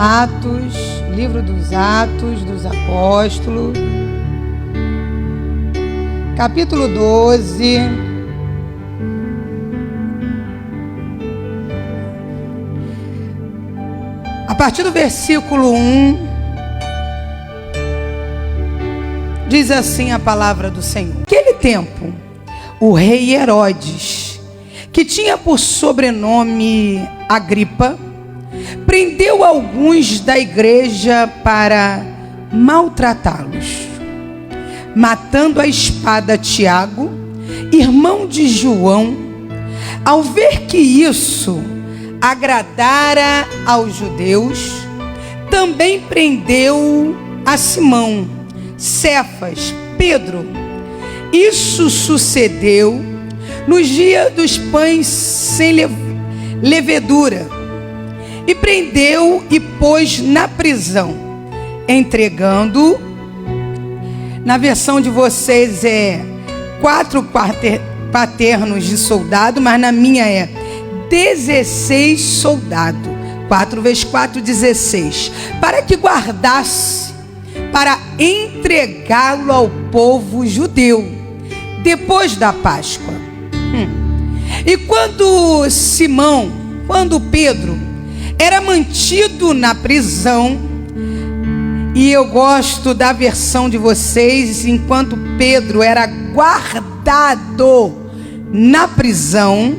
Atos, livro dos Atos dos Apóstolos, capítulo 12, a partir do versículo 1, diz assim a palavra do Senhor. Naquele tempo, o rei Herodes, que tinha por sobrenome Agripa, prendeu alguns da igreja para maltratá-los, matando à espada Tiago, irmão de João. Ao ver que isso agradara aos judeus, também prendeu a Simão, Cefas, Pedro. Isso sucedeu nos dias dos pães sem levedura, e prendeu e pôs na prisão, entregando, na versão de vocês é 4 paternos de soldado, mas na minha é 16 soldados, 4 vezes 4, 16, para que guardasse, para entregá-lo ao povo judeu, depois da Páscoa. E quando Pedro era mantido na prisão, e eu gosto da versão de vocês, enquanto Pedro era guardado na prisão,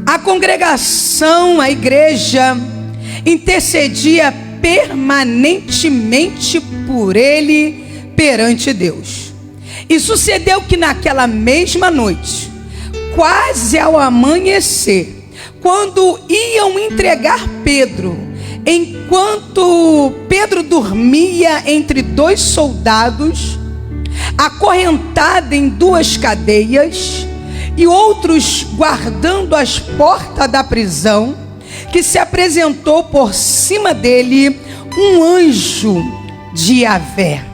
a congregação, a igreja, intercedia permanentemente por ele perante Deus. E sucedeu que naquela mesma noite, quase ao amanhecer, quando iam entregar Pedro, enquanto Pedro dormia entre 2 soldados, acorrentado em 2 cadeias, e outros guardando as portas da prisão, que se apresentou por cima dele um anjo de Yahvé,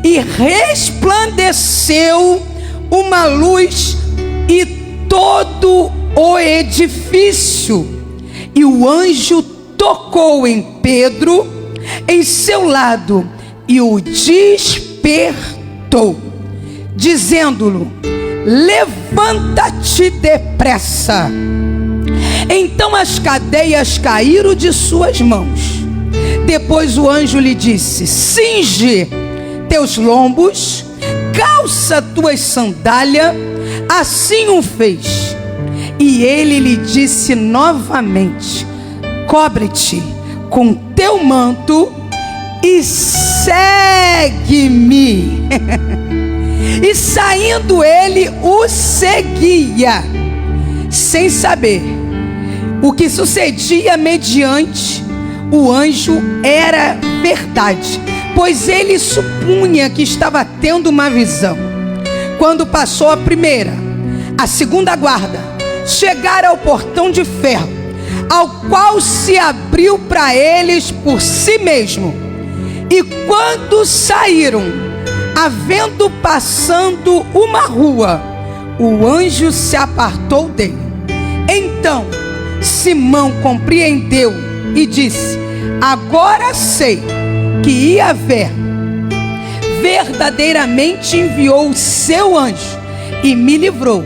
e resplandeceu uma luz, e todo o edifício, e o anjo tocou em Pedro, em seu lado, e o despertou, dizendo-lhe: levanta-te depressa. Então as cadeias caíram de suas mãos. Depois o anjo lhe disse: cinge teus lombos, calça tuas sandálias. Assim o fez. E ele lhe disse novamente: cobre-te com teu manto e segue-me. E saindo ele o seguia, sem saber o que sucedia mediante o anjo era verdade, pois ele supunha que estava tendo uma visão. Quando passou a primeira, a segunda guarda, chegaram ao portão de ferro, ao qual se abriu para eles por si mesmo. E quando saíram, havendo passando uma rua, o anjo se apartou dele. Então Simão compreendeu e disse: agora sei que Yahvé verdadeiramente enviou o seu anjo e me livrou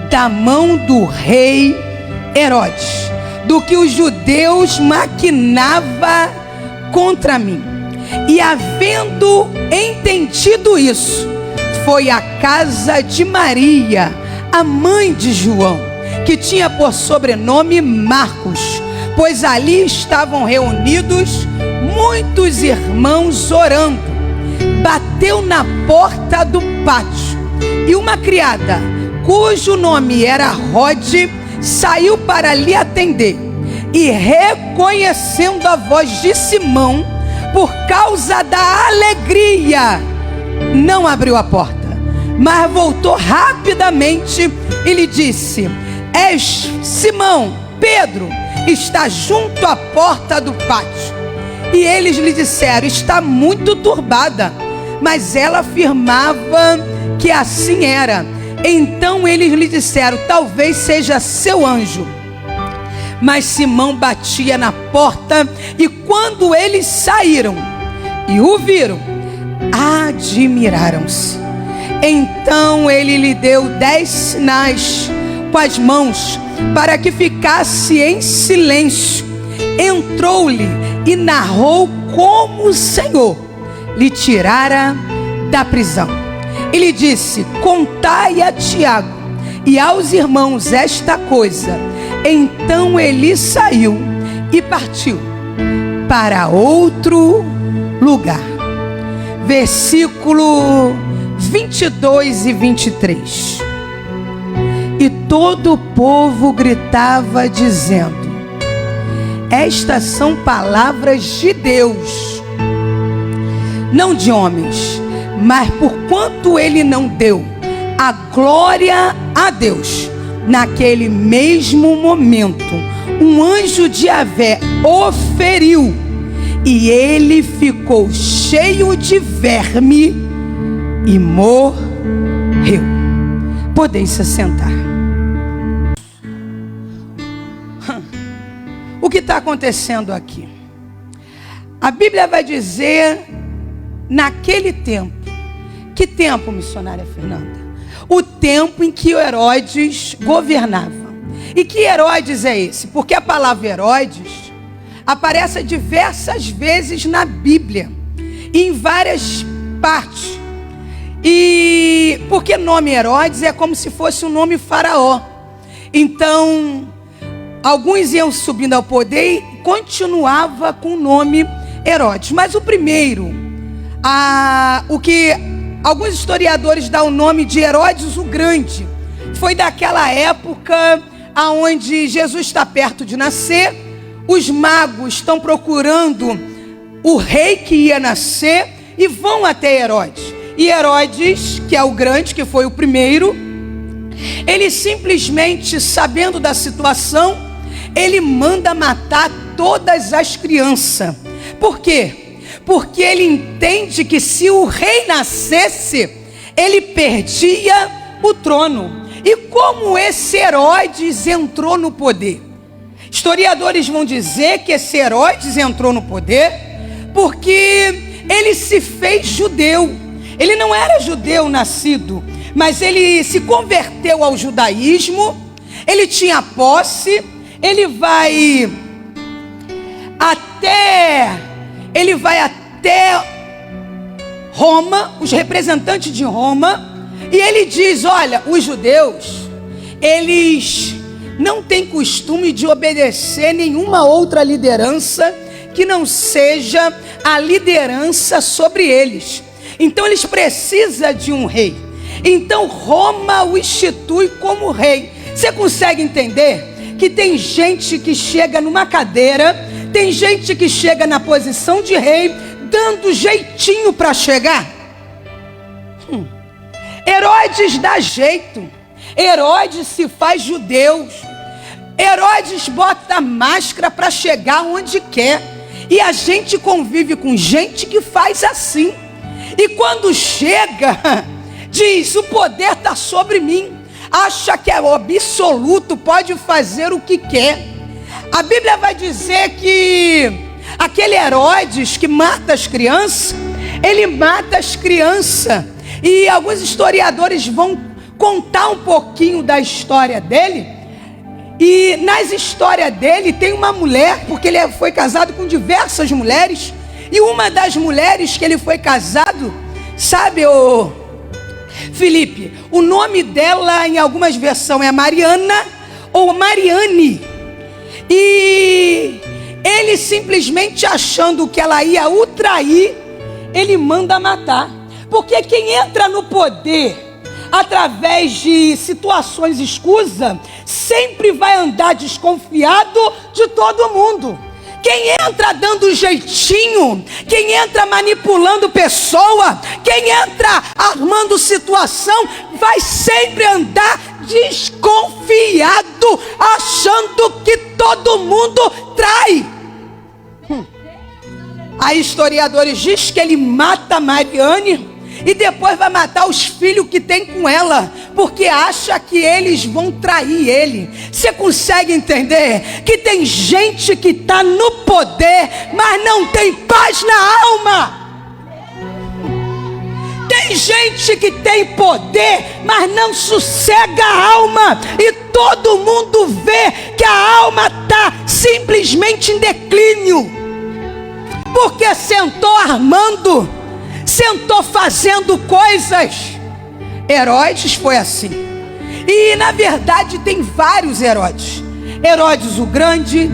da mão do rei Herodes, do que os judeus maquinavam contra mim. E havendo entendido isso, foi à casa de Maria, a mãe de João, que tinha por sobrenome Marcos, pois ali estavam reunidos muitos irmãos orando. Bateu na porta do pátio, e uma criada, cujo nome era Rode, saiu para lhe atender. E reconhecendo a voz de Simão, por causa da alegria, não abriu a porta, mas voltou rapidamente e lhe disse: és Simão, Pedro está junto à porta do pátio. E eles lhe disseram: está muito turbada. Mas ela afirmava que assim era. Então eles lhe disseram: talvez seja seu anjo. Mas Simão batia na porta, e quando eles saíram e o viram, admiraram-se. Então ele lhe deu 10 sinais com as mãos, para que ficasse em silêncio. Entrou-lhe e narrou como o Senhor lhe tirara da prisão. E lhe disse: contai a Tiago e aos irmãos esta coisa. Então ele saiu e partiu para outro lugar. Versículo 22 e 23. E todo o povo gritava dizendo: estas são palavras de Deus, não de homens. Mas porquanto ele não deu a glória a Deus, naquele mesmo momento um anjo de Yahvé o feriu, e ele ficou cheio de verme e morreu. Podeis se assentar. O que está acontecendo aqui? A Bíblia vai dizer, naquele tempo. Que tempo, missionária Fernanda? O tempo em que Herodes governava. E que Herodes é esse? Porque a palavra Herodes aparece diversas vezes na Bíblia, em várias partes. E porque nome Herodes é como se fosse um nome faraó. Então, alguns iam subindo ao poder e continuava com o nome Herodes. Mas o primeiro, o que alguns historiadores dão o nome de Herodes o Grande, foi daquela época onde Jesus está perto de nascer. Os magos estão procurando o rei que ia nascer e vão até Herodes. E Herodes, que é o grande, que foi o primeiro, ele simplesmente, sabendo da situação, ele manda matar todas as crianças. Por quê? Porque ele entende que se o rei nascesse, ele perdia o trono. E como esse Herodes entrou no poder? Historiadores vão dizer que esse Herodes entrou no poder porque ele se fez judeu. Ele não era judeu nascido, mas ele se converteu ao judaísmo. Ele tinha posse. Ele vai até Roma, os representantes de Roma, e ele diz: olha, os judeus, eles não têm costume de obedecer nenhuma outra liderança que não seja a liderança sobre eles. Então eles precisam de um rei. Então Roma o institui como rei. Você consegue entender que tem gente que chega numa cadeira, tem gente que chega na posição de rei, dando jeitinho para chegar? Herodes dá jeito. Herodes se faz judeu. Herodes bota máscara para chegar onde quer. E a gente convive com gente que faz assim. E quando chega, diz: o poder está sobre mim. Acha que é o absoluto, pode fazer o que quer. A Bíblia vai dizer que aquele Herodes que mata as crianças, ele mata as crianças. E alguns historiadores vão contar um pouquinho da história dele. E nas histórias dele tem uma mulher, porque ele foi casado com diversas mulheres. E uma das mulheres que ele foi casado, sabe, Felipe, o nome dela em algumas versões é Mariana ou Mariane. E ele simplesmente achando que ela ia o trair, ele manda matar. Porque quem entra no poder através de situações escusas sempre vai andar desconfiado de todo mundo. Quem entra dando jeitinho, quem entra manipulando pessoa, quem entra armando situação, vai sempre andar desconfiado, achando que todo mundo trai. Aí historiadores dizem que ele mata Mariane, E depois vai matar os filhos que tem com ela, porque acha que eles vão trair ele. Você consegue entender que tem gente que está no poder, mas não tem paz na alma? Tem gente que tem poder, mas não sossega a alma, e todo mundo vê que a alma está simplesmente em declínio, porque sentou armando, sentou fazendo coisas. Herodes foi assim. E na verdade tem vários Herodes. Herodes o Grande,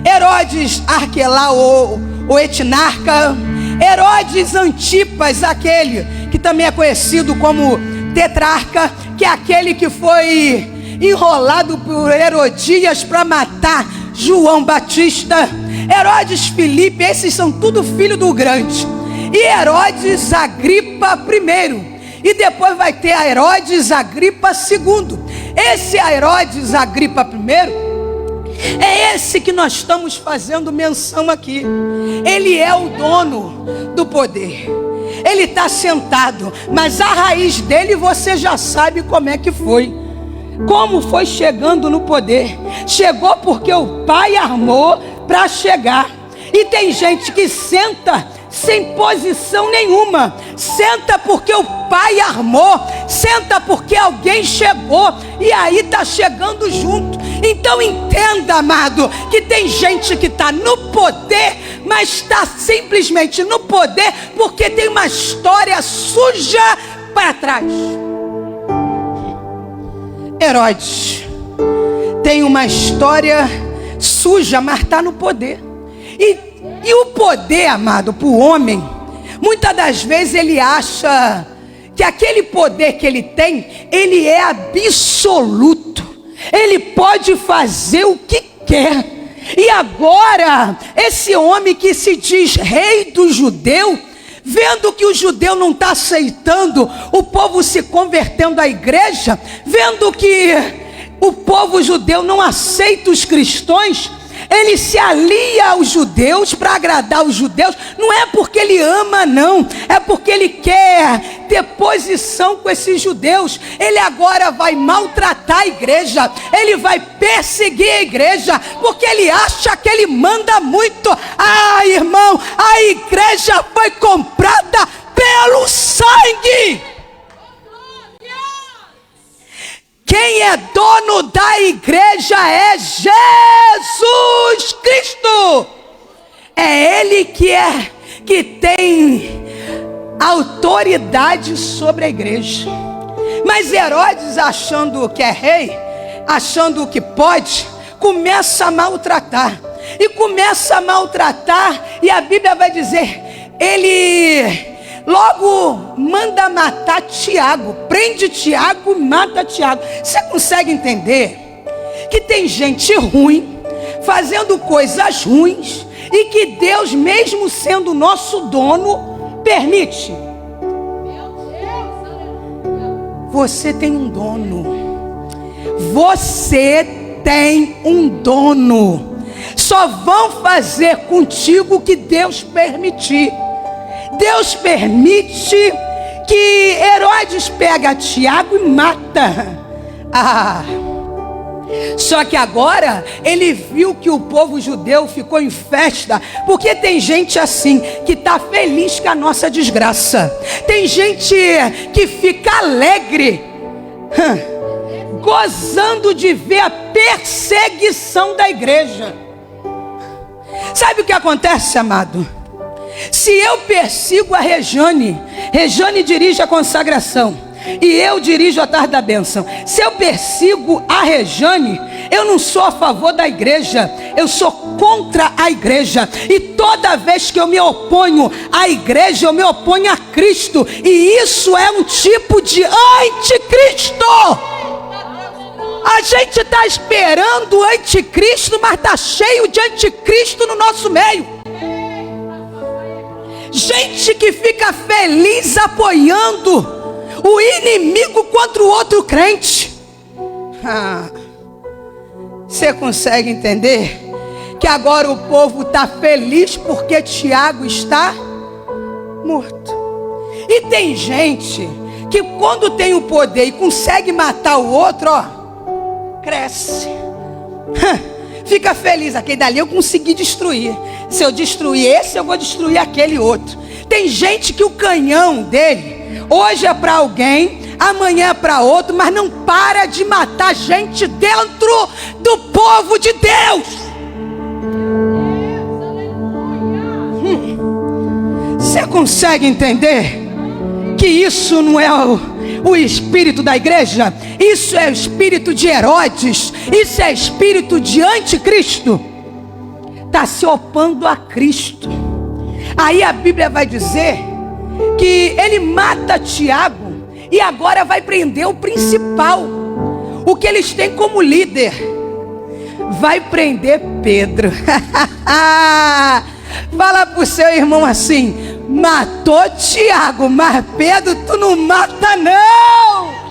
Herodes Arquelau, o Etnarca, Herodes Antipas, aquele que também é conhecido como Tetrarca, que é aquele que foi enrolado por Herodias para matar João Batista. Herodes Filipe, esses são tudo filho do Grande. E Herodes Agripa I. E depois vai ter a Herodes Agripa II. Esse Herodes Agripa I é esse que nós estamos fazendo menção aqui. Ele é o dono do poder. Ele está sentado, mas a raiz dele você já sabe como é que foi. Como foi chegando no poder. Chegou porque o pai armou para chegar. E tem gente que senta sem posição nenhuma. Senta porque o pai armou. Senta porque alguém chegou. E aí está chegando junto. Então entenda, amado, que tem gente que está no poder, mas está simplesmente no poder porque tem uma história suja para trás. Herodes tem uma história suja, mas está no poder. E o poder, amado, para o homem, muitas das vezes ele acha que aquele poder que ele tem, ele é absoluto. Ele pode fazer o que quer. E agora, esse homem que se diz rei do judeu, vendo que o judeu não está aceitando o povo se convertendo à igreja, vendo que o povo judeu não aceita os cristãos, ele se alia aos judeus para agradar os judeus. Não é porque ele ama, não, é porque ele quer ter posição com esses judeus. Ele agora vai maltratar a igreja, ele vai perseguir a igreja, porque ele acha que ele manda muito. Ah, irmão, a igreja foi comprada pelo sangue. Quem é dono da igreja é Jesus Cristo. É Ele que tem autoridade sobre a igreja. Mas Herodes, achando que é rei, achando que pode, começa a maltratar. E começa a maltratar, e a Bíblia vai dizer, ele logo manda matar Tiago, prende Tiago, mata Tiago. Você consegue entender que tem gente ruim, fazendo coisas ruins, e que Deus, mesmo sendo nosso dono, permite? Você tem um dono. Você tem um dono. Só vão fazer contigo o que Deus permitir. Deus permite que Herodes pega Tiago e mata. Só que agora ele viu que o povo judeu ficou em festa, porque tem gente assim que está feliz com a nossa desgraça. Tem gente que fica alegre, gozando de ver a perseguição da igreja. Sabe o que acontece, amado? Se eu persigo a Rejane dirige a consagração e eu dirijo a tarde da bênção. Se eu persigo a Rejane, eu não sou a favor da igreja, eu sou contra a igreja. E toda vez que eu me oponho à igreja, eu me oponho a Cristo. E isso é um tipo de anticristo. A gente está esperando o anticristo, mas está cheio de anticristo no nosso meio. Gente que fica feliz apoiando o inimigo contra o outro crente. Você consegue entender que agora o povo está feliz porque Tiago está morto? E tem gente que quando tem o poder e consegue matar o outro, ó, cresce. Fica feliz, aquele dali eu consegui destruir. Se eu destruir esse, eu vou destruir aquele outro. Tem gente que o canhão dele, hoje é para alguém, amanhã é para outro, mas não para de matar gente dentro do povo de Deus. Você consegue entender que isso não é o espírito da igreja? Isso é o espírito de Herodes. Isso é espírito de anticristo. Está se opondo a Cristo. Aí a Bíblia vai dizer que ele mata Tiago e agora vai prender o principal, o que eles têm como líder. Vai prender Pedro. Fala para o seu irmão assim: matou Tiago, mas Pedro tu não mata não.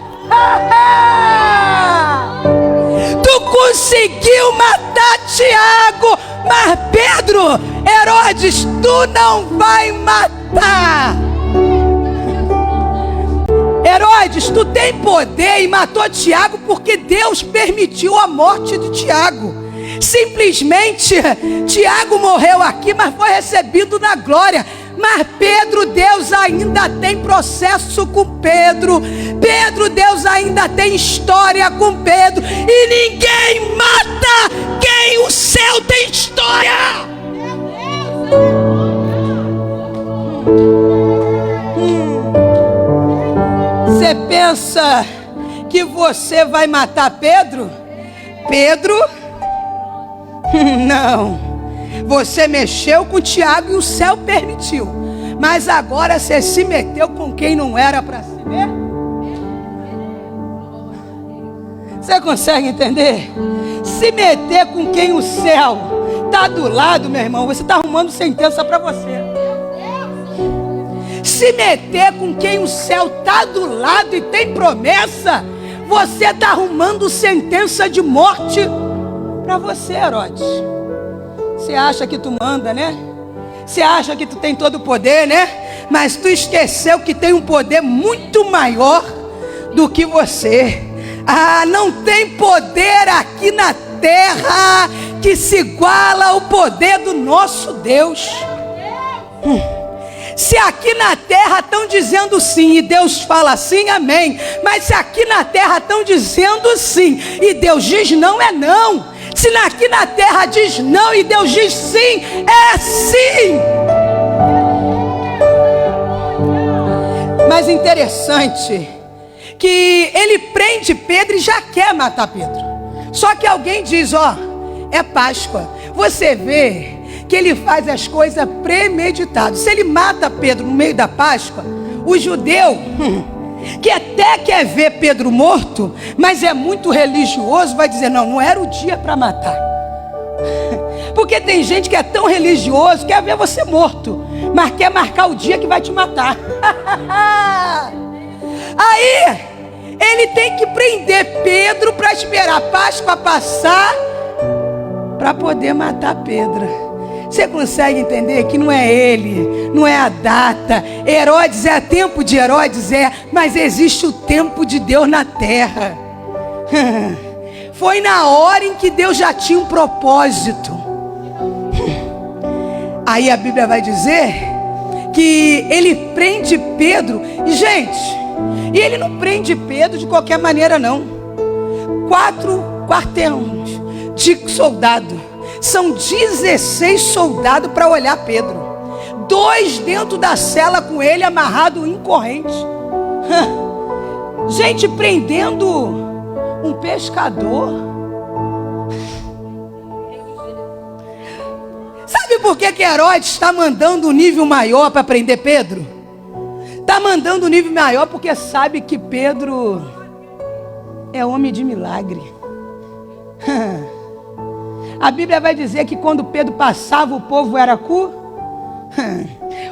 Tu conseguiu matar Tiago, mas Pedro, Herodes, tu não vai matar. Herodes, tu tem poder e matou Tiago porque Deus permitiu a morte de Tiago. Simplesmente Tiago morreu aqui, mas foi recebido na glória. Mas Pedro, Deus ainda tem processo com Pedro. Pedro, Deus ainda tem história com Pedro. E ninguém mata quem o céu tem história. Você pensa que você vai matar Pedro? Pedro? Não. Você mexeu com Tiago e o céu permitiu. Mas agora você se meteu com quem não era para se ver? Você consegue entender? Se meter com quem o céu está do lado, meu irmão, você está arrumando sentença para você. Se meter com quem o céu está do lado e tem promessa, você está arrumando sentença de morte para você, Herodes. Você acha que tu manda, né? Você acha que tu tem todo o poder, né? Mas tu esqueceu que tem um poder muito maior do que você. Não tem poder aqui na terra que se iguala ao poder do nosso Deus. Se aqui na terra estão dizendo sim e Deus fala sim, amém. Mas se aqui na terra estão dizendo sim e Deus diz não, é não. Se aqui na terra diz não e Deus diz sim, é sim. Mas interessante que ele prende Pedro e já quer matar Pedro. Só que alguém diz, ó, é Páscoa. Você vê que ele faz as coisas premeditadas. Se ele mata Pedro no meio da Páscoa, o judeu que até quer ver Pedro morto, mas é muito religioso, vai dizer, não, não era o dia para matar. Porque tem gente que é tão religioso, quer ver você morto, mas quer marcar o dia que vai te matar. Aí ele tem que prender Pedro para esperar a Páscoa passar para poder matar Pedro. Você consegue entender que não é ele, não é a data. Herodes é tempo de Herodes, mas existe o tempo de Deus na terra. Foi na hora em que Deus já tinha um propósito. Aí a Bíblia vai dizer que ele prende Pedro. E gente, ele não prende Pedro de qualquer maneira não. 4 quarteirões de soldado. São 16 soldados para olhar Pedro. 2 dentro da cela com ele amarrado em corrente. Gente prendendo um pescador. Sabe por que Herodes está mandando um nível maior para prender Pedro? Está mandando um nível maior porque sabe que Pedro é homem de milagre. A Bíblia vai dizer que quando Pedro passava, o povo era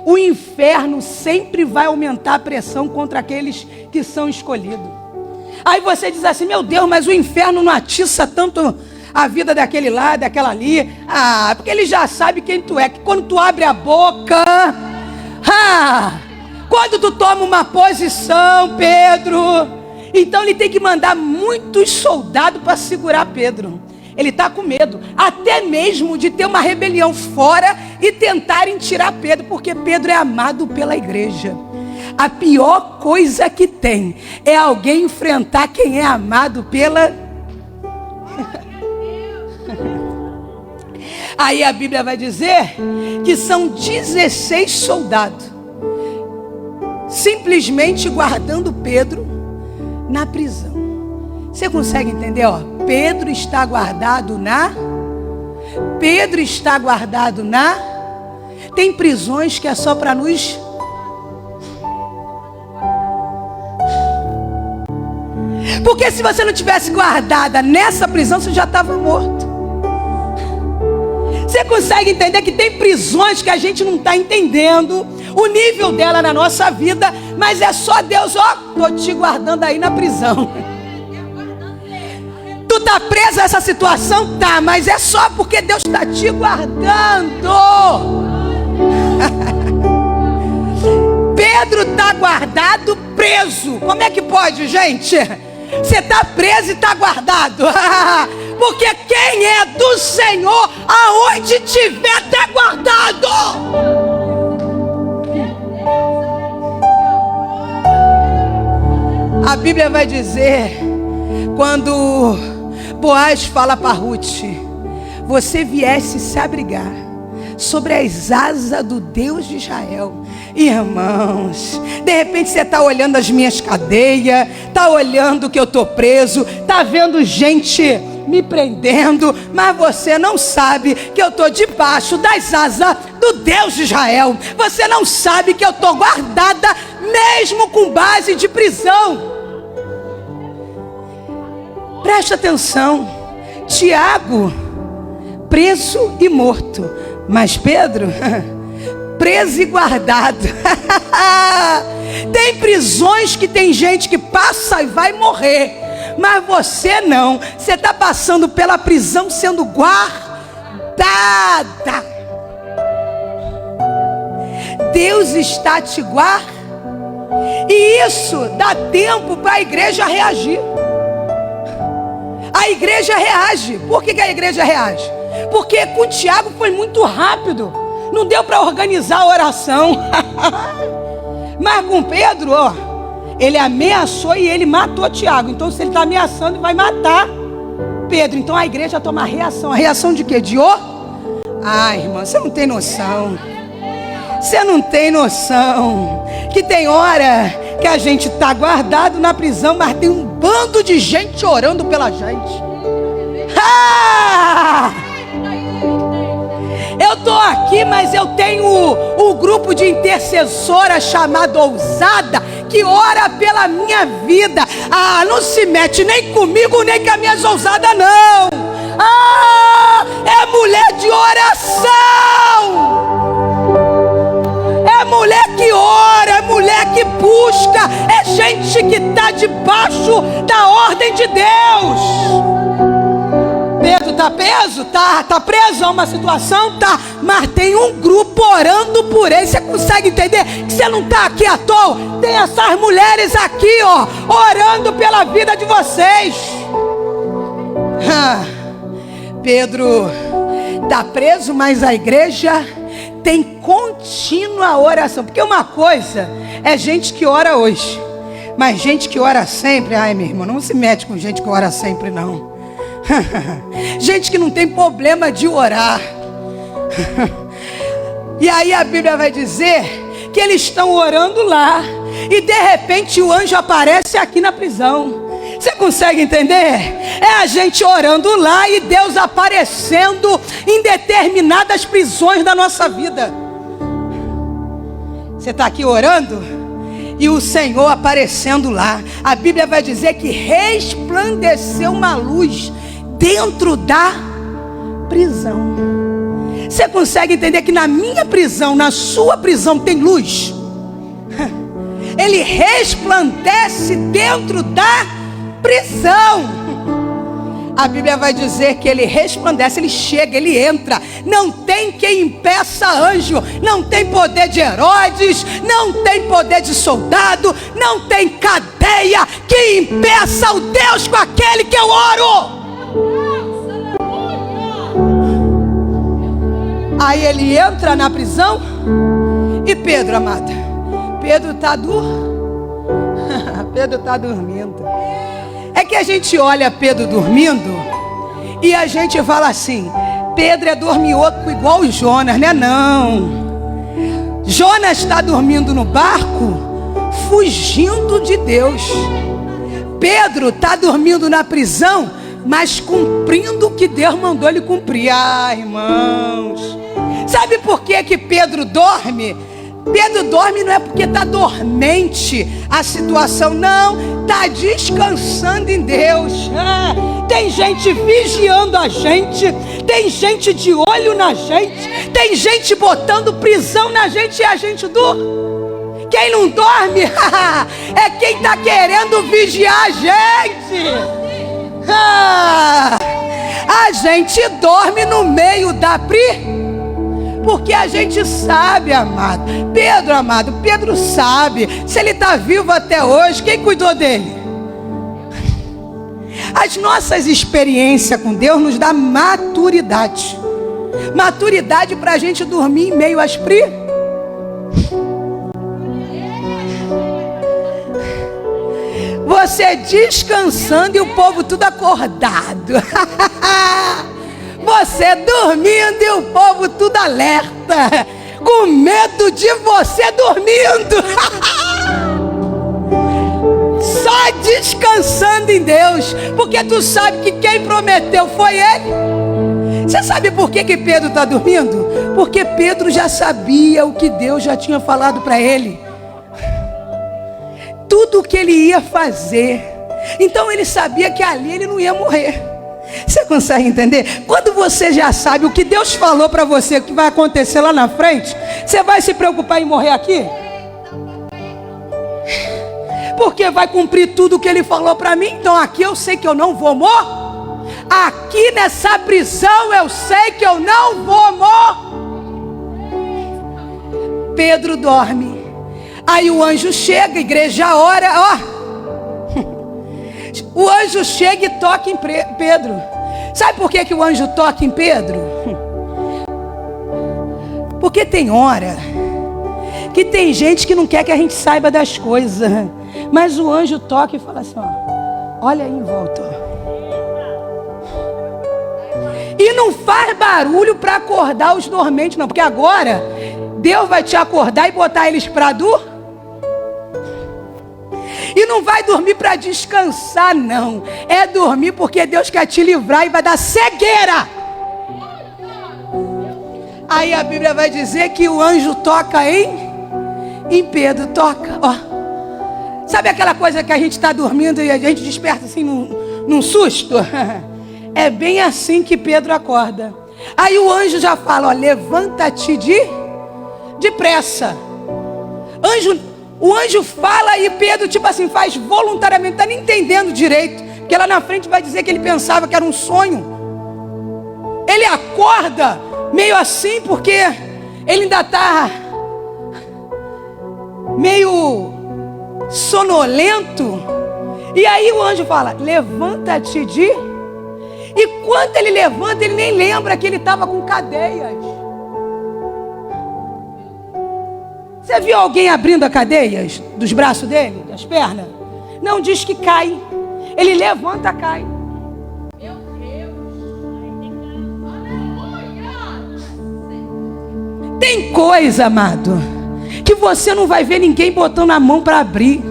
o inferno sempre vai aumentar a pressão contra aqueles que são escolhidos. Aí você diz assim, meu Deus, mas o inferno não atiça tanto a vida daquele lá, daquela ali. Porque ele já sabe quem tu é, que quando tu abre a boca, Quando tu toma uma posição, Pedro, então ele tem que mandar muitos soldados para segurar Pedro. Ele está com medo, até mesmo de ter uma rebelião fora e tentarem tirar Pedro, porque Pedro é amado pela igreja. A pior coisa que tem é alguém enfrentar quem é amado pela... Aí a Bíblia vai dizer que são 16 soldados simplesmente guardando Pedro na prisão. Você consegue entender? Ó, Pedro está guardado na... Pedro está guardado na... Tem prisões que é só para nos... Porque se você não tivesse guardada nessa prisão, você já estava morto. Você consegue entender que tem prisões que a gente não está entendendo o nível dela na nossa vida, mas é só Deus, ó, estou te guardando aí na prisão. Tu tá preso a essa situação? Tá, mas é só porque Deus está te guardando. Pedro está guardado, preso. Como é que pode, gente? Você está preso e está guardado. Porque quem é do Senhor, aonde tiver, está guardado. A Bíblia vai dizer, quando Boaz fala para Ruth: você viesse se abrigar sobre as asas do Deus de Israel. Irmãos, de repente você está olhando as minhas cadeias, está olhando que eu estou preso, está vendo gente me prendendo, mas você não sabe que eu estou debaixo das asas do Deus de Israel. Você não sabe que eu estou guardada mesmo com base de prisão. Preste atenção, Tiago preso e morto, mas Pedro preso e guardado. Tem prisões que tem gente que passa e vai morrer, mas você não. Você está passando pela prisão sendo guardada. Deus está te guardando. E isso dá tempo para a igreja reagir. A igreja reage. Por que a igreja reage? Porque com Tiago foi muito rápido. Não deu para organizar a oração. Mas com Pedro, ó, ele ameaçou e ele matou Tiago. Então se ele está ameaçando, ele vai matar Pedro. Então a igreja toma reação. A reação de quê? De Ai, irmã, você não tem noção. Você não tem noção que tem hora que a gente está guardado na prisão, mas tem um bando de gente orando pela gente. Eu estou aqui, mas eu tenho o grupo de intercessora chamado Ousada, que ora pela minha vida. Não se mete nem comigo, nem com as minhas ousadas, não. É mulher de oração. É mulher que ora, é mulher que busca, é gente que está debaixo da ordem de Deus. Pedro está preso? Tá preso a uma situação? Tá, mas tem um grupo orando por ele. Você consegue entender que você não está aqui à toa? Tem essas mulheres aqui, ó, orando pela vida de vocês. Pedro está preso, mas a igreja tem contínua oração. Porque uma coisa é gente que ora hoje, mas gente que ora sempre, ai meu irmão, não se mete com gente que ora sempre não. Gente que não tem problema de orar. E aí a Bíblia vai dizer que eles estão orando lá, e de repente o anjo aparece aqui na prisão. Você consegue entender? É a gente orando lá e Deus aparecendo em determinadas prisões da nossa vida. Você está aqui orando e o Senhor aparecendo lá. A Bíblia vai dizer que resplandeceu uma luz dentro da prisão. Você consegue entender que na minha prisão, na sua prisão tem luz? Ele resplandece dentro da prisão. A Bíblia vai dizer que ele resplandece, ele chega, ele entra. Não tem quem impeça anjo. anjo, não tem poder de Herodes, não tem poder de soldado, não tem cadeia que impeça o Deus com aquele que eu oro. Aí ele entra na prisão e Pedro, amada, Pedro está dormindo. É que a gente olha Pedro dormindo e a gente fala assim: Pedro é dormioco igual o Jonas, né? Não. Jonas está dormindo no barco, fugindo de Deus. Pedro está dormindo na prisão, mas cumprindo o que Deus mandou ele cumprir. Ah, irmãos, sabe por que Pedro dorme? Pedro dorme não é porque está dormente a situação, não, está descansando em Deus. Tem gente vigiando a gente, tem gente de olho na gente, tem gente botando prisão na gente e a gente dorme. Quem não dorme é quem está querendo vigiar a gente. A gente dorme no meio da porque a gente sabe, amado. Pedro sabe. Se ele está vivo até hoje, quem cuidou dele? As nossas experiências com Deus nos dá maturidade. Maturidade para a gente dormir em meio às Você descansando e o povo tudo acordado. Você dormindo e o povo tudo alerta, com medo de você dormindo. Só descansando em Deus, porque tu sabe que quem prometeu foi Ele. Você sabe por que Pedro está dormindo? Porque Pedro já sabia o que Deus já tinha falado para ele, tudo o que ele ia fazer. Então ele sabia que ali ele não ia morrer. Você consegue entender? Quando você já sabe o que Deus falou para você, o que vai acontecer lá na frente, você vai se preocupar em morrer aqui? Porque vai cumprir tudo o que Ele falou para mim. Então aqui eu sei que eu não vou morrer. Aqui nessa prisão eu sei que eu não vou morrer. Pedro dorme. Aí o anjo chega, a igreja ora, ó. O anjo chega e toca em Pedro. Sabe por que o anjo toca em Pedro? Porque tem hora que tem gente que não quer que a gente saiba das coisas, mas o anjo toca e fala assim, ó, olha aí em volta, ó. E não faz barulho para acordar os dormentes, não, porque agora Deus vai te acordar e botar eles para dormir. E não vai dormir para descansar, não. É dormir porque Deus quer te livrar e vai dar cegueira. Aí a Bíblia vai dizer que o anjo toca em Pedro, toca, ó. Sabe aquela coisa que a gente está dormindo e a gente desperta assim num susto? É bem assim que Pedro acorda. Aí o anjo já fala, ó, levanta-te depressa. O anjo fala e Pedro, tipo assim, faz voluntariamente, não está nem entendendo direito, porque lá na frente vai dizer que ele pensava que era um sonho. Ele acorda meio assim, porque ele ainda está meio sonolento. E aí o anjo fala, levanta-te E quando ele levanta, ele nem lembra que ele estava com cadeias. Você viu alguém abrindo as cadeias dos braços dele, das pernas? Não, diz que cai. Ele levanta, cai. Meu Deus. Tem coisa, amado, que você não vai ver ninguém botando a mão para abrir.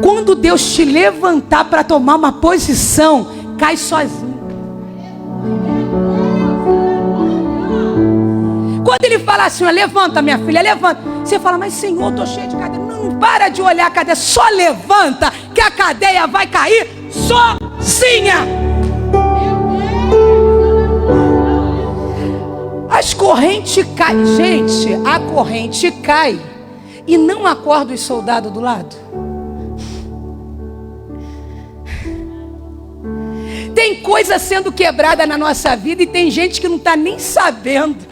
Quando Deus te levantar para tomar uma posição, cai sozinho. Quando ele fala assim, ó, levanta minha filha, levanta. Você fala, mas Senhor, estou cheio de cadeia. Não para de olhar a cadeia, só levanta que a cadeia vai cair sozinha. As correntes caem. Gente, a corrente cai e não acorda os soldados do lado. Tem coisa sendo quebrada na nossa vida e tem gente que não está nem sabendo.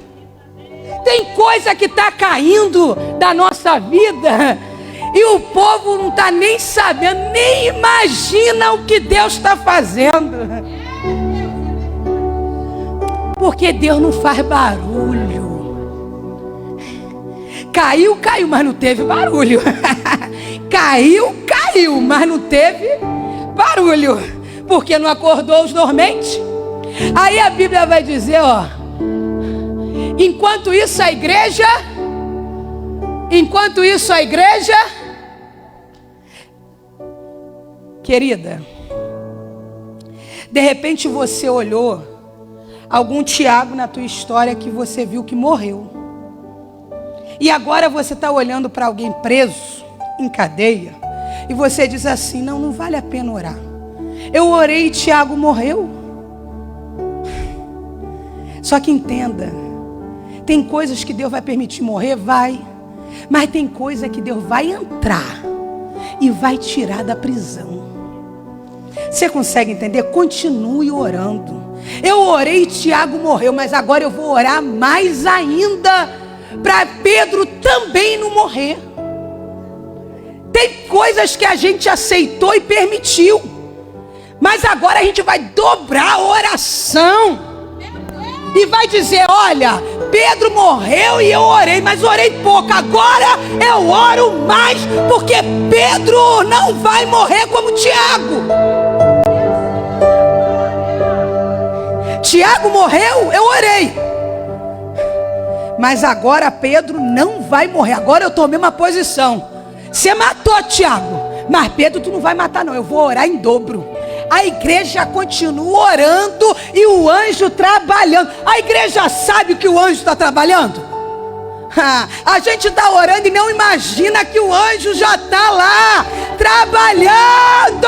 Tem coisa que está caindo da nossa vida e o povo não está nem sabendo, nem imagina o que Deus está fazendo. Porque Deus não faz barulho. Caiu, mas não teve barulho. Caiu, mas não teve barulho. Porque não acordou os dormentes. Aí a Bíblia vai dizer, ó, enquanto isso a igreja, querida, de repente você olhou algum Tiago na tua história que você viu que morreu. E agora você está olhando para alguém preso, em cadeia, e você diz assim, não vale a pena orar. Eu orei e Tiago morreu. Só que entenda, tem coisas que Deus vai permitir morrer, vai. Mas tem coisa que Deus vai entrar e vai tirar da prisão. Você consegue entender? Continue orando. Eu orei e Tiago morreu, mas agora eu vou orar mais ainda para Pedro também não morrer. Tem coisas que a gente aceitou e permitiu, mas agora a gente vai dobrar a oração e vai dizer, olha, Pedro morreu e eu orei, mas orei pouco, agora eu oro mais, porque Pedro não vai morrer como Tiago. Tiago morreu, eu orei, mas agora Pedro não vai morrer. Agora eu tomei uma posição. Você matou Tiago, mas Pedro tu não vai matar não, eu vou orar em dobro. A igreja continua orando e o anjo trabalhando. A igreja sabe que o anjo está trabalhando? A gente está orando e não imagina que o anjo já está lá trabalhando.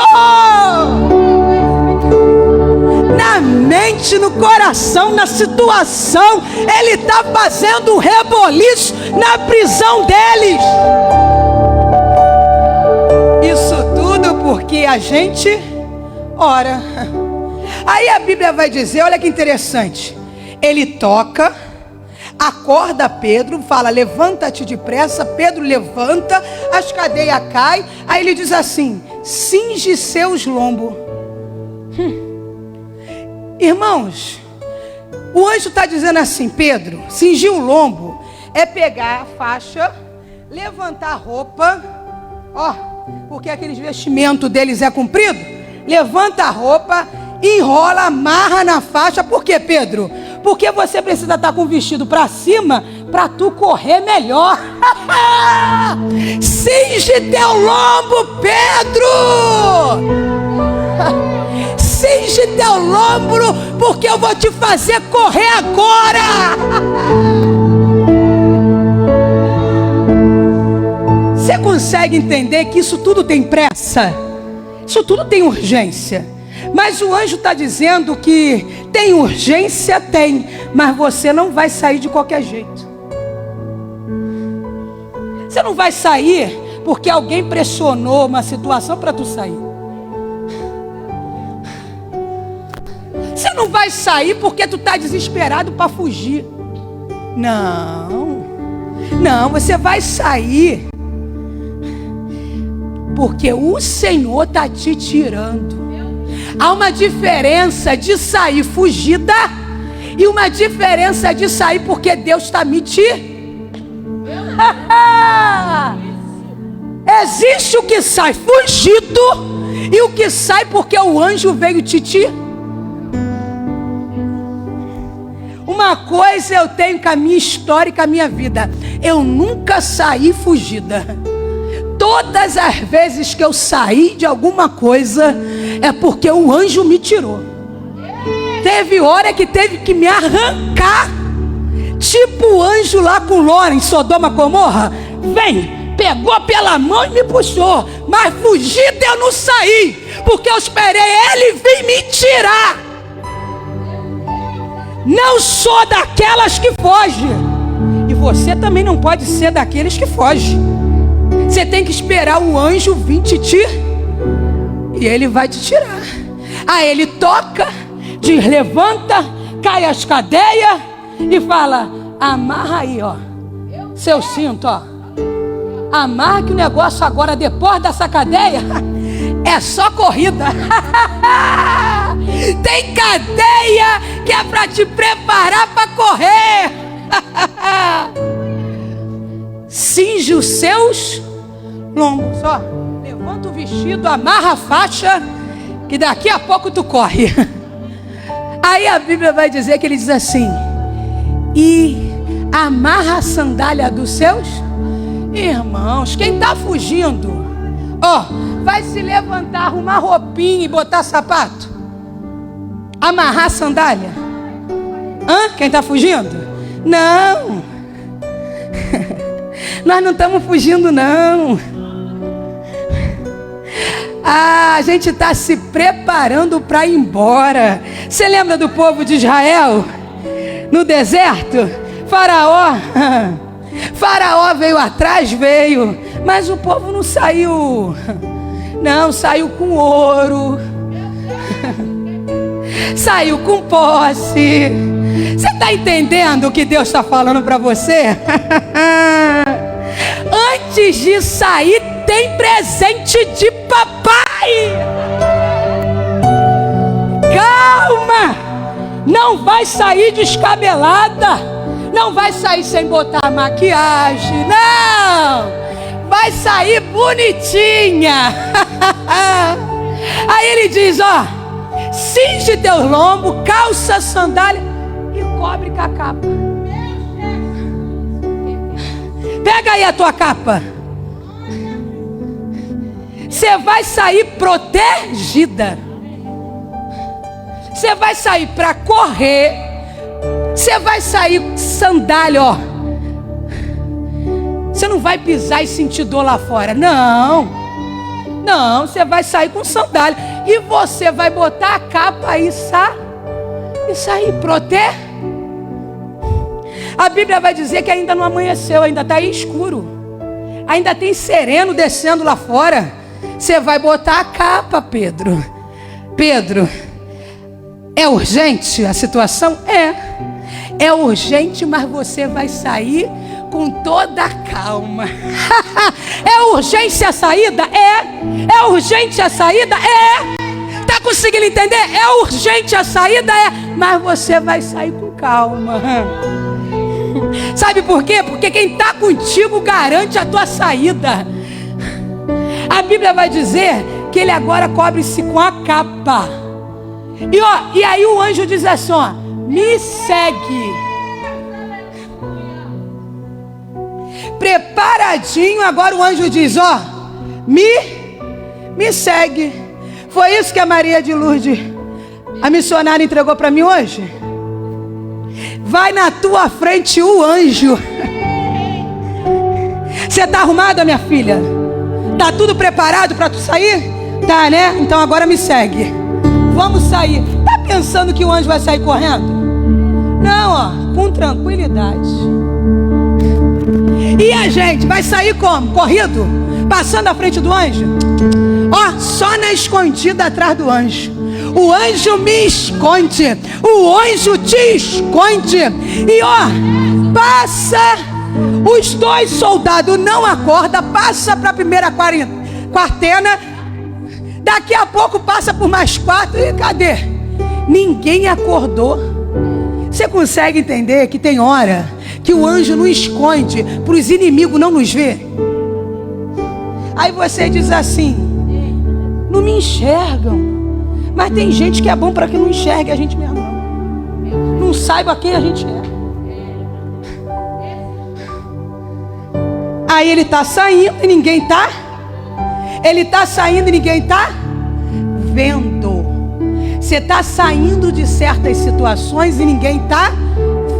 Na mente, no coração, na situação, ele está fazendo um reboliço na prisão deles. Isso tudo porque a gente ora. Aí a Bíblia vai dizer, olha que interessante, ele toca, acorda Pedro, fala, levanta-te depressa. Pedro levanta, as cadeias caem. Aí ele diz assim, cinge seus lombos. Irmãos, o anjo está dizendo assim, Pedro, cingir o lombo é pegar a faixa, levantar a roupa, ó, porque aqueles vestimentos deles é comprido, levanta a roupa, enrola, amarra na faixa. Por quê, Pedro? Porque você precisa estar com o vestido para cima para tu correr melhor. Cinge teu lombo, Pedro. Cinge teu lombo, porque eu vou te fazer correr agora. Você consegue entender que isso tudo tem pressa? Isso tudo tem urgência. Mas o anjo está dizendo que tem urgência, tem, mas você não vai sair de qualquer jeito. Você não vai sair porque alguém pressionou uma situação para tu sair. Você não vai sair porque tu está desesperado para fugir. Não, você vai sair porque o Senhor está te tirando. Há uma diferença de sair fugida e uma diferença de sair porque Deus está me tirando. Existe o que sai fugido e o que sai porque o anjo veio te tirar. Uma coisa eu tenho com a minha história e com a minha vida, eu nunca saí fugida. Todas as vezes que eu saí de alguma coisa, é porque o anjo me tirou. Teve hora que teve que me arrancar, tipo o anjo lá com Ló em Sodoma e Gomorra. Vem, pegou pela mão e me puxou, mas fugida eu não saí, porque eu esperei ele vir me tirar. Não sou daquelas que fogem, e você também não pode ser daqueles que fogem. Você tem que esperar o anjo vir te tirar, e ele vai te tirar. Aí ele toca, te levanta, cai as cadeias e fala, Amarra aí, ó. Seu cinto, ó. Amarra que o negócio agora, depois dessa cadeia, é só corrida. Tem cadeia que é para te preparar para correr. Cinge os seus lombos, ó. Levanta o vestido, amarra a faixa, que daqui a pouco tu corre. Aí a Bíblia vai dizer que ele diz assim: e amarra a sandália dos seus irmãos. Quem está fugindo, ó, vai se levantar, arrumar roupinha e botar sapato, amarrar a sandália. Quem está fugindo? Não. Nós não estamos fugindo, não. A gente está se preparando para ir embora. Você lembra do povo de Israel no deserto? Faraó veio atrás, mas o povo não saiu. Não, saiu com ouro, saiu com posse. Você está entendendo o que Deus está falando para você? Antes de sair, tem presente de papai. Calma, não vai sair descabelada, não vai sair sem botar maquiagem, não, vai sair bonitinha. Aí ele diz, ó, cinge teu lombo, calça, sandália e cobre com a capa. Pega aí a tua capa. Você vai sair protegida. Você vai sair para correr. Você vai sair sandália, ó. Você não vai pisar e sentir dor lá fora. Não. Não, você vai sair com sandália. E você vai botar a capa e sair protegida. A Bíblia vai dizer que ainda não amanheceu, ainda está aí escuro. Ainda tem sereno descendo lá fora. Você vai botar a capa, Pedro. Pedro, é urgente a situação? É urgente, mas você vai sair com toda a calma. É urgente a saída? É urgente a saída? Está conseguindo entender? É urgente a saída? Mas você vai sair com calma. Sabe por quê? Porque quem está contigo garante a tua saída. A Bíblia vai dizer que ele agora cobre-se com a capa. E aí o anjo diz assim, ó, me segue. Preparadinho, agora o anjo diz, ó, me segue. Foi isso que a Maria de Lourdes, a missionária, entregou para mim hoje. Vai na tua frente o anjo. Você está arrumada, minha filha? Tá tudo preparado para tu sair? Tá, né? Então agora me segue. Vamos sair. Tá pensando que o anjo vai sair correndo? Não, ó, com tranquilidade. E a gente vai sair como? Corrido? Passando à frente do anjo? Ó, só na escondida atrás do anjo. O anjo me esconde, o anjo te esconde. E ó, passa. Os dois soldados não acordam, passa para a primeira quartena. Daqui a pouco passa por mais 4. E cadê? Ninguém acordou. Você consegue entender que tem hora que o anjo não esconde para os inimigos não nos ver? Aí você diz assim, não me enxergam. Mas tem gente que é bom para que não enxergue a gente mesmo. Não saiba quem a gente é. Aí ele está saindo e ninguém está. Ele está saindo e ninguém está vendo. Você está saindo de certas situações e ninguém está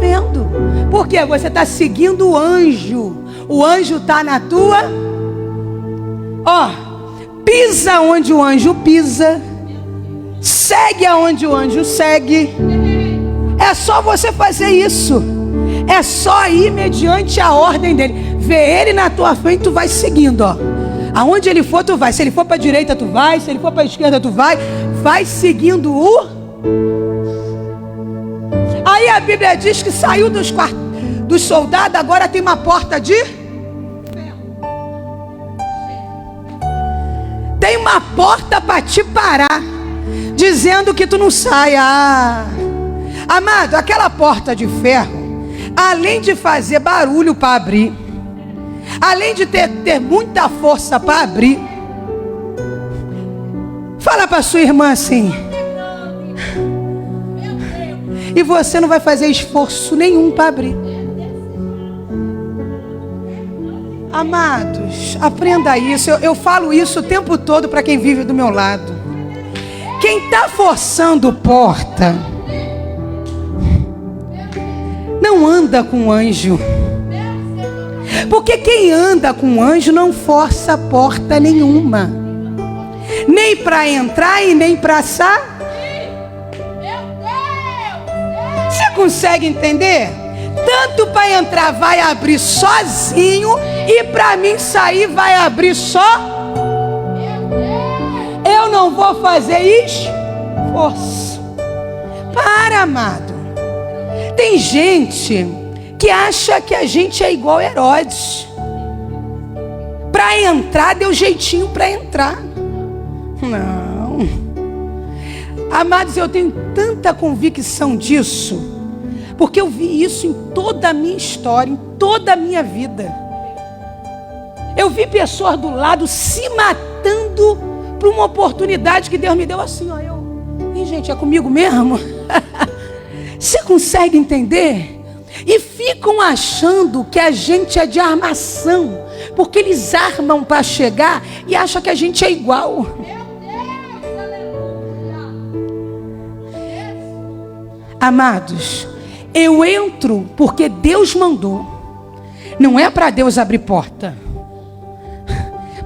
vendo. Por quê? Você está seguindo o anjo. O anjo está na tua. Ó, pisa onde o anjo pisa. Segue aonde o anjo segue. É só você fazer isso. É só ir mediante a ordem dele. Vê ele na tua frente, tu vai seguindo, ó. Aonde ele for, tu vai. Se ele for para a direita, tu vai. Se ele for para a esquerda, tu vai. Vai seguindo o. Aí a Bíblia diz que saiu dos soldados, agora tem uma porta de ferro. Tem uma porta para te parar, dizendo que tu não sai. Amado, aquela porta de ferro, além de fazer barulho para abrir, além de ter muita força para abrir, fala para sua irmã assim: e você não vai fazer esforço nenhum para abrir. Amados, aprenda isso. Eu falo isso o tempo todo para quem vive do meu lado. Quem está forçando porta não anda com anjo. Porque quem anda com anjo não força porta nenhuma, nem para entrar e nem para sair. Você consegue entender? Tanto para entrar vai abrir sozinho, e para mim sair vai abrir só. Eu não vou fazer esforço. Para, amado. Tem gente que acha que a gente é igual Herodes. Para entrar, deu jeitinho para entrar. Não. Amados, eu tenho tanta convicção disso, porque eu vi isso em toda a minha história, em toda a minha vida. Eu vi pessoas do lado se matando por uma oportunidade que Deus me deu assim, ó. E gente, é comigo mesmo? Você consegue entender? E ficam achando que a gente é de armação, porque eles armam para chegar e acham que a gente é igual. Amados, eu entro porque Deus mandou. Não é para Deus abrir porta,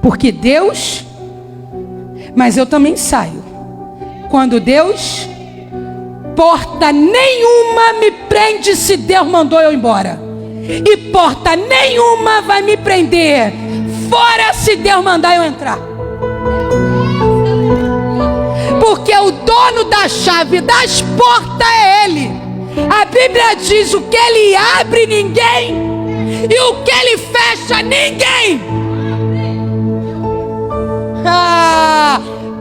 porque Deus, mas eu também saio quando Deus. Porta nenhuma me prende se Deus mandou eu embora, e porta nenhuma vai me prender fora se Deus mandar eu entrar. Porque o dono da chave das portas é Ele. A Bíblia diz: o que Ele abre ninguém, e o que Ele fecha ninguém.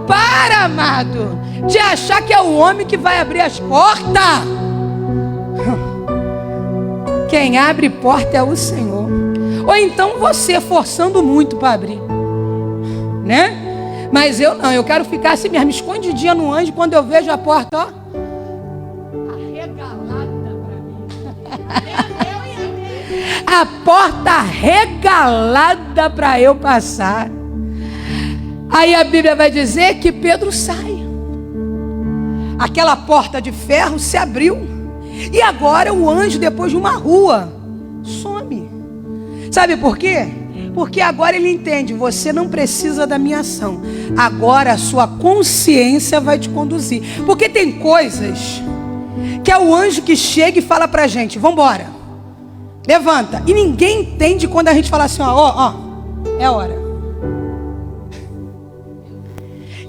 Para, amado, de achar que é o homem que vai abrir as portas. Quem abre porta é o Senhor. Ou então você forçando muito para abrir, né? Mas eu não, eu quero ficar assim mesmo, escondidinha no anjo. Quando eu vejo a porta, ó, arregalada para mim. A porta arregalada para eu passar. Aí a Bíblia vai dizer que Pedro sai. Aquela porta de ferro se abriu. E agora o anjo, depois de uma rua, some. Sabe por quê? Porque agora ele entende: você não precisa da minha ação. Agora a sua consciência vai te conduzir. Porque tem coisas que é o anjo que chega e fala pra gente: vamos embora, levanta. E ninguém entende quando a gente fala assim: ó, é hora.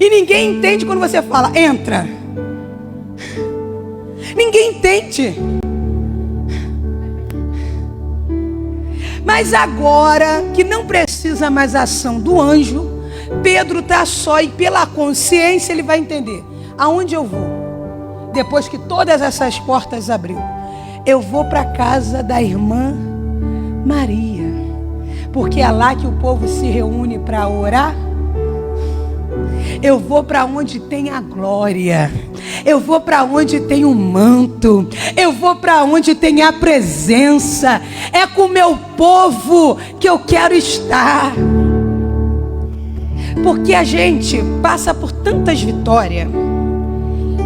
E ninguém entende quando você fala: entra. Ninguém entende. Mas agora que não precisa mais ação do anjo, Pedro está só, e pela consciência ele vai entender: aonde eu vou? Depois que todas essas portas abriu, eu vou para a casa da irmã Maria, porque é lá que o povo se reúne para orar. Eu vou para onde tem a glória. Eu vou para onde tem o manto. Eu vou para onde tem a presença. É com o meu povo que eu quero estar. Porque a gente passa por tantas vitórias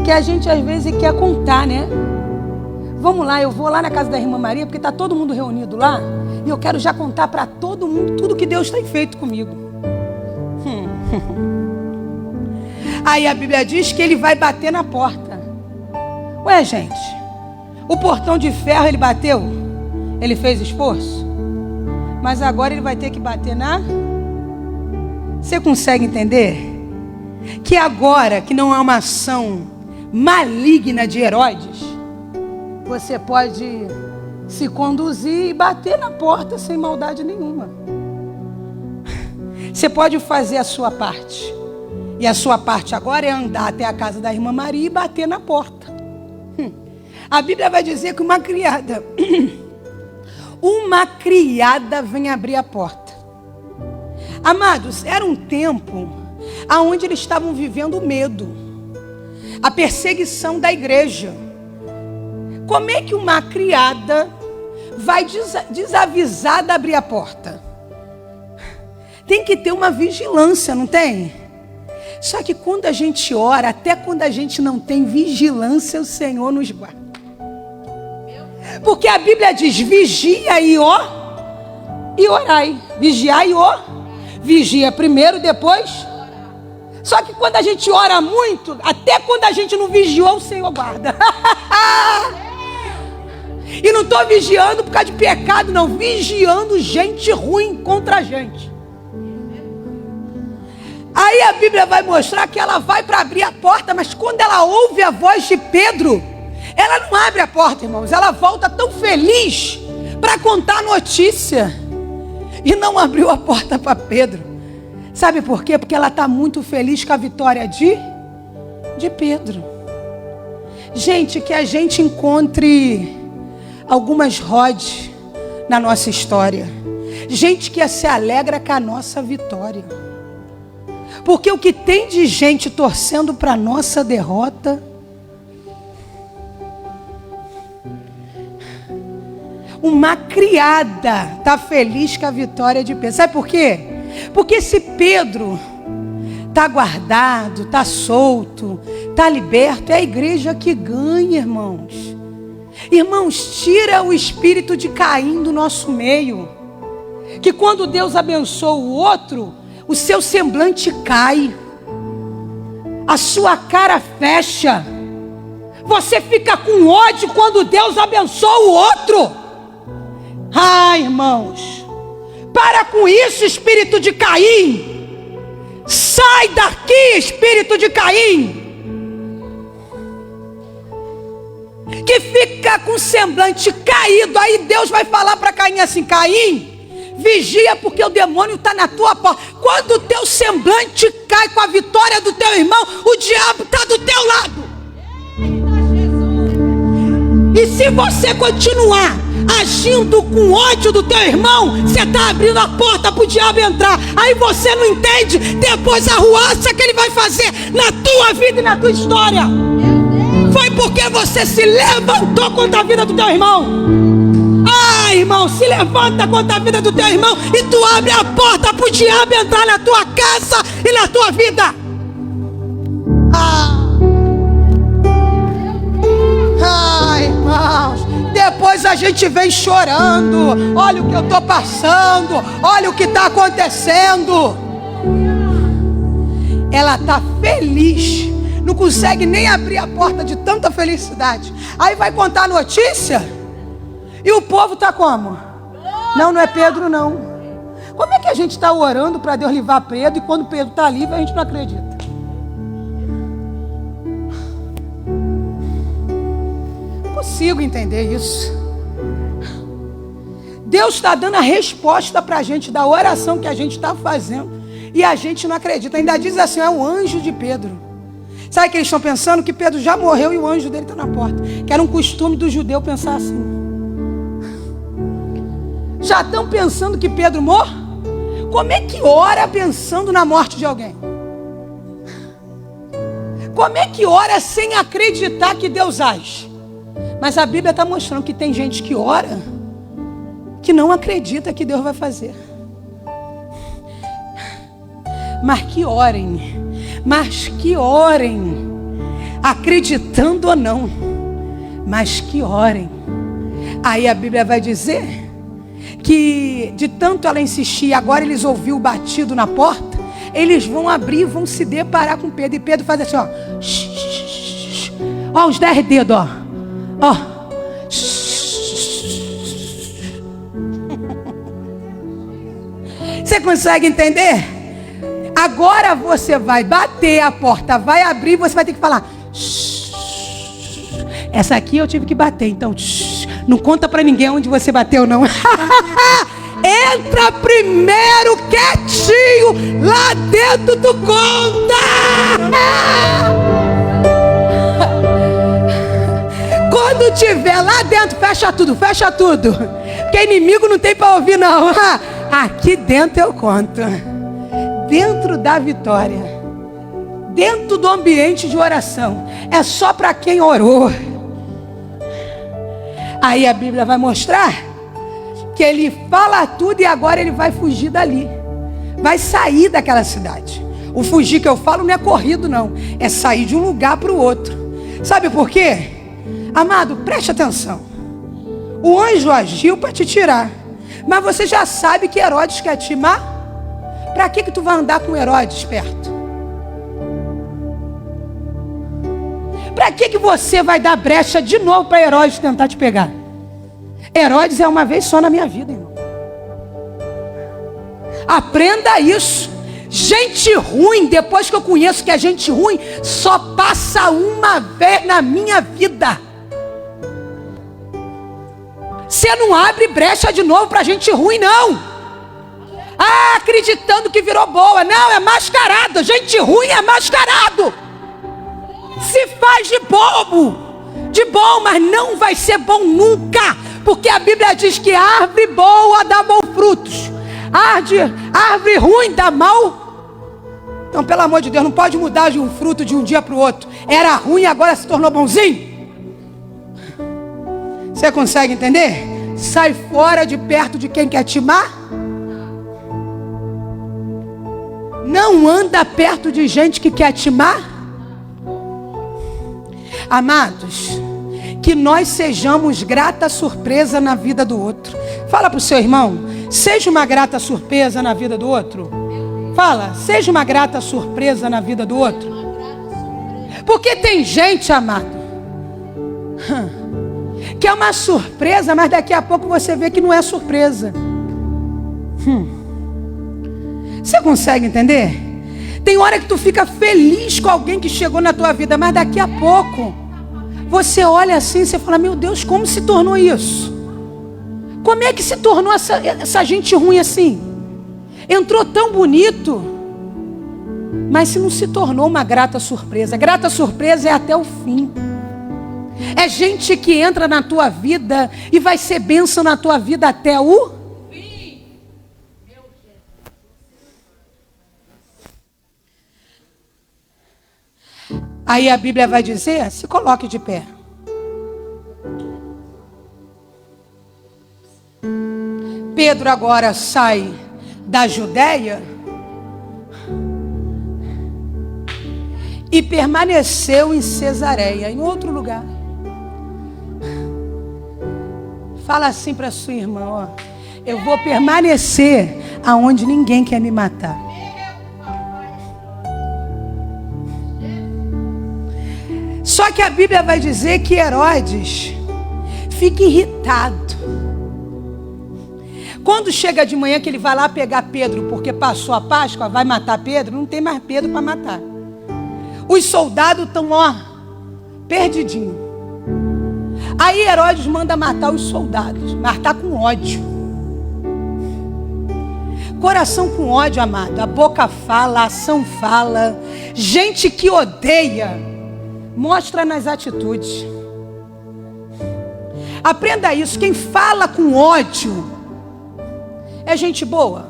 que a gente às vezes quer contar, né? Vamos lá, eu vou lá na casa da irmã Maria, porque está todo mundo reunido lá, e eu quero já contar para todo mundo tudo que Deus tem feito comigo. Aí a Bíblia diz que ele vai bater na porta. Ué, gente, o portão de ferro ele bateu, ele fez esforço, mas agora ele vai ter que bater na... Você consegue entender? Que agora, que não é uma ação maligna de Herodes, você pode se conduzir e bater na porta sem maldade nenhuma. Você pode fazer a sua parte. E a sua parte agora é andar até a casa da irmã Maria e bater na porta. A Bíblia vai dizer que uma criada vem abrir a porta. Amados, era um tempo onde eles estavam vivendo o medo, a perseguição da igreja. Como é que uma criada vai desavisada abrir a porta? Tem que ter uma vigilância, não tem? Só que quando a gente ora, até quando a gente não tem vigilância, o Senhor nos guarda. Porque a Bíblia diz: vigia e orai. Vigiai e vigia primeiro, depois. Só que quando a gente ora muito, até quando a gente não vigiou, o Senhor guarda. E não estou vigiando por causa de pecado, não. Vigiando gente ruim contra a gente. Aí a Bíblia vai mostrar que ela vai para abrir a porta, mas quando ela ouve a voz de Pedro, ela não abre a porta, irmãos. Ela volta tão feliz para contar a notícia. E não abriu a porta para Pedro. Sabe por quê? Porque ela está muito feliz com a vitória de Pedro. Gente, que a gente encontre algumas Rod na nossa história. Gente que se alegra com a nossa vitória. Porque o que tem de gente torcendo para a nossa derrota, uma criada está feliz com a vitória de Pedro. Sabe por quê? Porque se Pedro está guardado, está solto, está liberto, é a igreja que ganha, irmãos. Irmãos, tira o espírito de Caim do nosso meio. Que quando Deus abençoa o outro, o seu semblante cai, a sua cara fecha, você fica com ódio quando Deus abençoa o outro. Irmãos, para com isso, espírito de Caim. Sai daqui, espírito de Caim, que fica com o semblante caído. Aí Deus vai falar para Caim assim: Caim, vigia, porque o demônio está na tua porta. Quando o teu semblante cai com a vitória do teu irmão, o diabo está do teu lado. E se você continuar agindo com ódio do teu irmão, você está abrindo a porta para o diabo entrar. Aí você não entende depois a ruaça que ele vai fazer na tua vida e na tua história. Foi porque você se levantou contra a vida do teu irmão. Irmão, se levanta contra a vida do teu irmão e tu abre a porta para o diabo entrar na tua casa e na tua vida. Irmãos, depois a gente vem chorando. Olha o que eu estou passando, olha o que está acontecendo. Ela está feliz, não consegue nem abrir a porta de tanta felicidade. Aí vai contar a notícia e o povo está como? Não é Pedro não. Como é que a gente está orando para Deus livrar Pedro, e quando Pedro está livre a gente não acredita? Não consigo entender isso. Deus está dando a resposta para a gente da oração que a gente está fazendo, e a gente não acredita. Ainda diz assim: é o anjo de Pedro. Sabe que eles estão pensando? Que Pedro já morreu e o anjo dele está na porta. Que era um costume do judeu pensar assim. Já estão pensando que Pedro morre? Como é que ora pensando na morte de alguém? Como é que ora sem acreditar que Deus age? Mas a Bíblia está mostrando que tem gente que ora que não acredita que Deus vai fazer. Mas que orem, acreditando ou não, mas que orem. Aí a Bíblia vai dizer que de tanto ela insistir, agora eles ouviram o batido na porta, eles vão abrir e vão se deparar com Pedro. E Pedro faz assim, ó. Ó, os 10 dedos, ó. Ó. Você consegue entender? Agora você vai bater a porta, vai abrir, você vai ter que falar. Essa aqui eu tive que bater, então Não conta pra ninguém onde você bateu, não. Entra primeiro quietinho, lá dentro tu conta. Quando tiver lá dentro, fecha tudo. Porque inimigo não tem pra ouvir, não. Aqui dentro eu conto. Dentro da vitória, dentro do ambiente de oração, é só para quem orou. Aí a Bíblia vai mostrar que ele fala tudo e agora ele vai fugir dali, vai sair daquela cidade. O fugir que eu falo não é corrido, não, é sair de um lugar para o outro. Sabe por quê? Amado, preste atenção. O anjo agiu para te tirar, mas você já sabe que Herodes quer te matar. Para que tu vai andar com Herodes perto? Para que você vai dar brecha de novo para Herodes tentar te pegar? Herodes é uma vez só na minha vida, irmão. Aprenda isso. Gente ruim, depois que eu conheço que é gente ruim, só passa uma vez na minha vida. Você não abre brecha de novo para gente ruim, não. Acreditando que virou boa. Não, é mascarado. Gente ruim é mascarado. Se faz de bobo, de bom, mas não vai ser bom nunca. Porque a Bíblia diz que árvore boa dá bons frutos, árvore ruim dá mal. Então, pelo amor de Deus, não pode mudar de um fruto de um dia para o outro. Era ruim e agora se tornou bonzinho. Você consegue entender? Sai fora de perto de quem quer te amar. Não anda perto de gente que quer te amar. Amados, que nós sejamos grata surpresa na vida do outro. Fala para o seu irmão, seja uma grata surpresa na vida do outro. Fala, seja uma grata surpresa na vida do outro. Porque tem gente, amado, que é uma surpresa, mas daqui a pouco você vê que não é surpresa. Você consegue entender? Tem hora que tu fica feliz com alguém que chegou na tua vida, mas daqui a pouco você olha assim e você fala: meu Deus, como se tornou isso? Como é que se tornou essa gente ruim assim? Entrou tão bonito, mas se não se tornou uma grata surpresa. Grata surpresa é até o fim. É gente que entra na tua vida e vai ser bênção na tua vida até o fim. Aí a Bíblia vai dizer: se coloque de pé. Pedro agora sai da Judéia e permaneceu em Cesareia, em outro lugar. Fala assim para sua irmã: ó, eu vou permanecer aonde ninguém quer me matar. Só que a Bíblia vai dizer que Herodes fica irritado. Quando chega de manhã que ele vai lá pegar Pedro, porque passou a Páscoa, vai matar Pedro, não tem mais Pedro para matar. Os soldados estão, perdidinhos. Aí Herodes manda matar os soldados, mas está com ódio. Coração com ódio, amado. A boca fala, a ação fala. Gente que odeia, mostra nas atitudes. Aprenda isso. Quem fala com ódio é gente boa.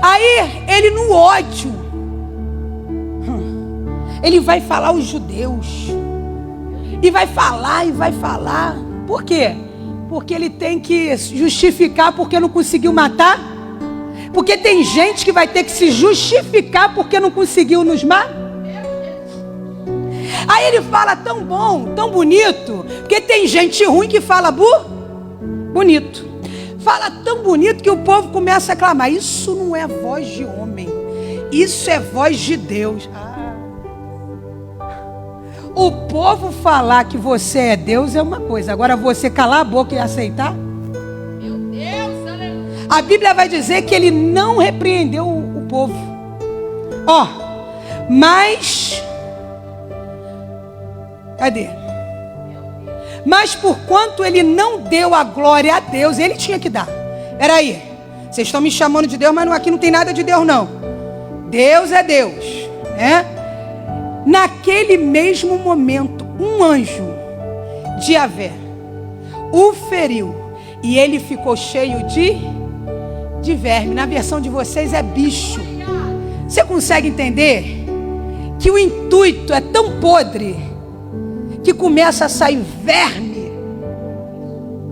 Aí ele no ódio, ele vai falar os judeus. E vai falar. Por quê? Porque ele tem que justificar porque não conseguiu matar. Porque tem gente que vai ter que se justificar porque não conseguiu nos matar. Aí ele fala tão bom, tão bonito. Porque tem gente ruim que fala bonito. Fala tão bonito que o povo começa a clamar: isso não é voz de homem, isso é voz de Deus. O povo falar que você é Deus é uma coisa. Agora você calar a boca e aceitar? Meu Deus, aleluia. A Bíblia vai dizer que ele não repreendeu o povo. Mas... cadê? Mas porquanto ele não deu a glória a Deus, ele tinha que dar. Peraí, vocês estão me chamando de Deus, mas aqui não tem nada de Deus não. Deus é Deus, né? Naquele mesmo momento, um anjo de Yahvé o feriu e ele ficou cheio de verme. Na versão de vocês é bicho. Você consegue entender que o intuito é tão podre que começa a sair verme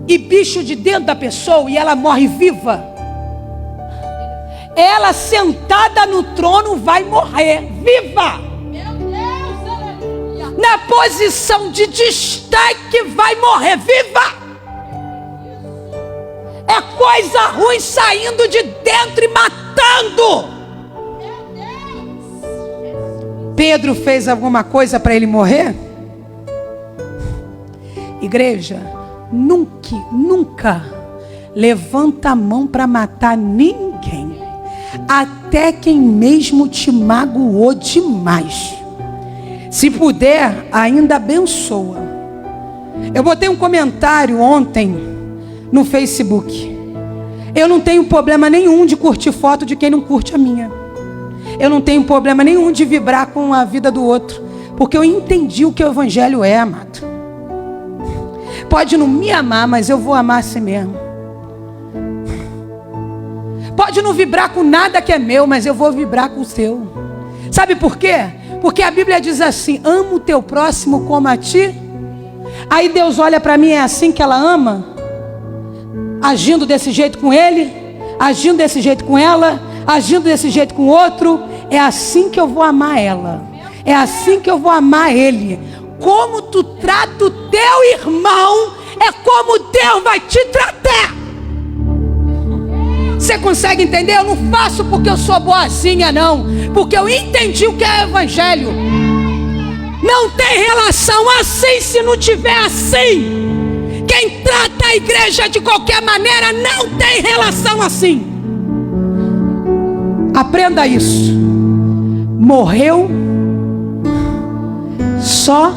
e bicho de dentro da pessoa e ela morre viva? Ela sentada no trono vai morrer viva. Na posição de destaque vai morrer viva. É coisa ruim saindo de dentro e matando. Pedro fez alguma coisa para ele morrer? Igreja, nunca levanta a mão para matar ninguém, até quem mesmo te magoou demais. Se puder, ainda abençoa. Eu botei um comentário ontem no Facebook. Eu não tenho problema nenhum de curtir foto de quem não curte a minha. Eu não tenho problema nenhum de vibrar com a vida do outro, porque eu entendi o que o evangelho é, amado. Pode não me amar, mas eu vou amar a si mesmo. Pode não vibrar com nada que é meu, mas eu vou vibrar com o seu. Sabe por quê? Porque a Bíblia diz assim: ama o teu próximo como a ti. Aí Deus olha para mim, é assim que ela ama? Agindo desse jeito com ele, agindo desse jeito com ela, agindo desse jeito com o outro. É assim que eu vou amar ela. É assim que eu vou amar ele. Como tu trata o teu irmão, é como Deus vai te tratar. Você consegue entender? Eu não faço porque eu sou boazinha, não. Porque eu entendi o que é evangelho. Não tem relação assim se não tiver assim. Quem trata a igreja de qualquer maneira não tem relação assim. Aprenda isso. Morreu sozinho.